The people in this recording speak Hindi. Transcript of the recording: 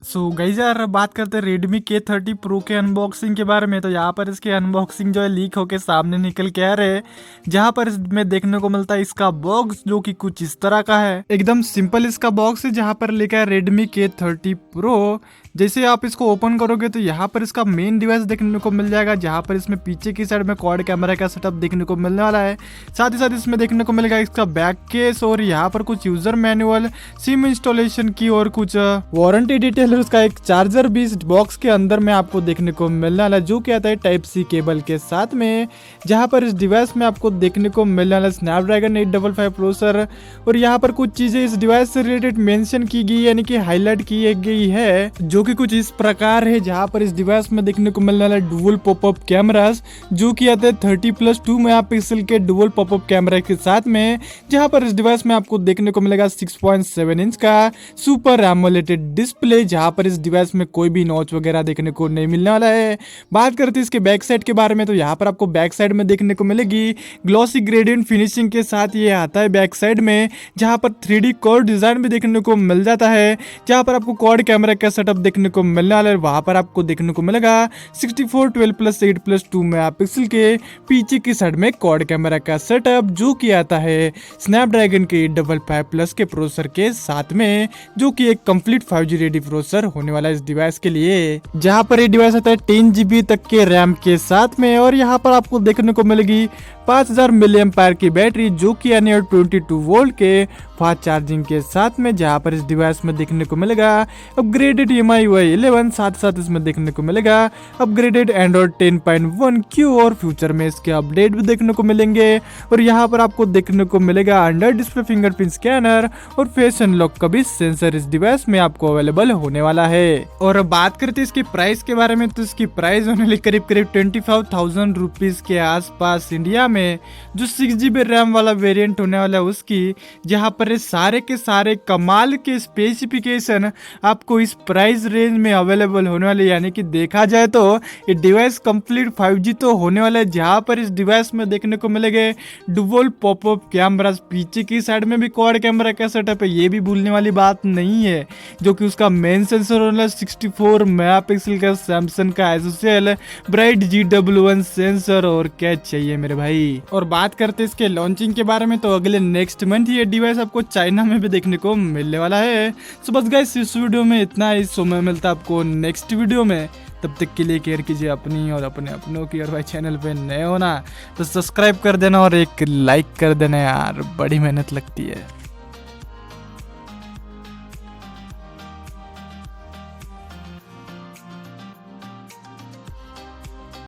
सो गाइस यार बात करते हैं Redmi K30 Pro के अनबॉक्सिंग के बारे में। तो यहाँ पर इसके अनबॉक्सिंग जो है लीक होके सामने निकल के आ रहे हैं, जहाँ पर इसमें देखने को मिलता है इसका बॉक्स जो कि कुछ इस तरह का है। एकदम सिंपल इसका बॉक्स है, जहाँ पर लिखा है Redmi K30 Pro। जैसे आप इसको ओपन करोगे तो यहाँ पर इसका मेन डिवाइस देखने को मिल जाएगा, जहाँ पर इसमें पीछे की साइड में क्वाड कैमरा का सेटअप देखने को मिलने वाला है। साथ ही साथ इसमें देखने को मिलेगा इसका बैक केस और यहाँ पर कुछ यूजर मैनुअल, सिम इंस्टॉलेशन की और कुछ वारंटी डिटेल। उसका एक चार्जर भी इस बॉक्स के अंदर में आपको देखने को मिलने वाला है, जो कि आता है टाइप सी केबल के साथ में। जहाँ पर इस डिवाइस में आपको देखने को मिलने वाला स्नैपड्रैगन 855 प्रोसेसर और यहाँ पर कुछ चीजें इस डिवाइस से रिलेटेड मेंशन की गई, यानी कि हाईलाइट की गई है, जो कि कुछ इस प्रकार है। जहाँ पर इस डिवाइस में देखने को मिलने वाला डुअल पॉपअप कैमरास, जो कि आते हैं 30+2 मेगापिक्सल के डुअल पॉपअप कैमरा के साथ में। जहाँ पर इस डिवाइस में आपको देखने को मिलेगा 6.7 इंच का सुपर एमोलेड डिस्प्ले, जहाँ पर इस डिवाइस में कोई भी नॉच वगैरह देखने को नहीं मिलने वाला है। बात करते हैं इसके बैक साइड के बारे में, तो यहाँ पर आपको बैक साइड में देखने को मिलेगी ग्लॉसी ग्रेडियंट फिनिशिंग के साथ ये आता है बैक साइड में, जहाँ पर 3D कर्व डिजाइन भी देखने को मिल जाता है। जहाँ पर आपको क्वाड कैमरा का सेटअप देखने को मिलने वाला है, वहां पर आपको देखने को मिलेगा 64 12+8+2 मेगापिक्सल के पीछे की साइड में क्वाड कैमरा का सेटअप, जो कि आता है स्नैपड्रैगन के 855+ के प्रोसेसर के साथ में, जो कि एक कंप्लीट 5G रेडी प्रोसेसर होने वाला है इस डिवाइस के लिए। जहां पर ये डिवाइस आता है 10 GB तक के रैम के साथ में और यहाँ पर आपको देखने को मिलेगी 5000 mAh की बैटरी, जो कि यानी 22 वोल्ट के फास्ट चार्जिंग के साथ में। जहाँ पर इस डिवाइस में देखने को मिलेगा अपग्रेडेड EMI UI 11, साथ साथ इसमें देखने को मिलेगा अपग्रेडेड एंड्रॉइड 10.1Q और फ्यूचर में इसके अपडेट भी देखने को मिलेंगे। और यहाँ पर आपको देखने को मिलेगा अंडर डिस्प्ले फिंगरप्रिंट स्कैनर और फेस अनलॉक का भी सेंसर इस डिवाइस में आपको अवेलेबल होने वाला है। और बात करते हैं इसकी प्राइस के बारे में, तो इसकी प्राइस होने वाली करीब 25,000 रुपीज के आसपास इंडिया में, जो 6GB रैम वाला वेरिएंट होने वाला है उसकी। जहाँ पर सारे के सारे कमाल के स्पेसिफिकेशन आपको इस प्राइस रेंज में अवेलेबल होने वाले, यानी कि देखा जाए तो ये डिवाइस कंप्लीट 5G तो होने वाला है। जहाँ पर इस डिवाइस में देखने को मिलेंगे डुअल पॉपअप कैमरास, पीछे की साइड में भी क्वाड कैमरा का सेटअप है, ये भी भूलने वाली बात नहीं है। जो कि उसका मेन सेंसर होने वाला 64 मेगापिक्सल का सैमसंग का एसोसियल ब्राइट GW1 सेंसर। और क्या चाहिए मेरे भाई। और बात करते हैं इसके लॉन्चिंग के बारे में, तो अगले नेक्स्ट मंथ ये डिवाइस आपको चाइना में भी देखने को मिलने वाला है। सो बस गाइस इस वीडियो में इतना ही। समय मिलता है आपको नेक्स्ट वीडियो में, तब तक के लिए केयर कीजिए अपनी और अपने अपनों की। और भाई चैनल पे नए होना तो सब्सक्राइब कर देना और एक लाइक कर देना यार, बड़ी मेहनत लगती है।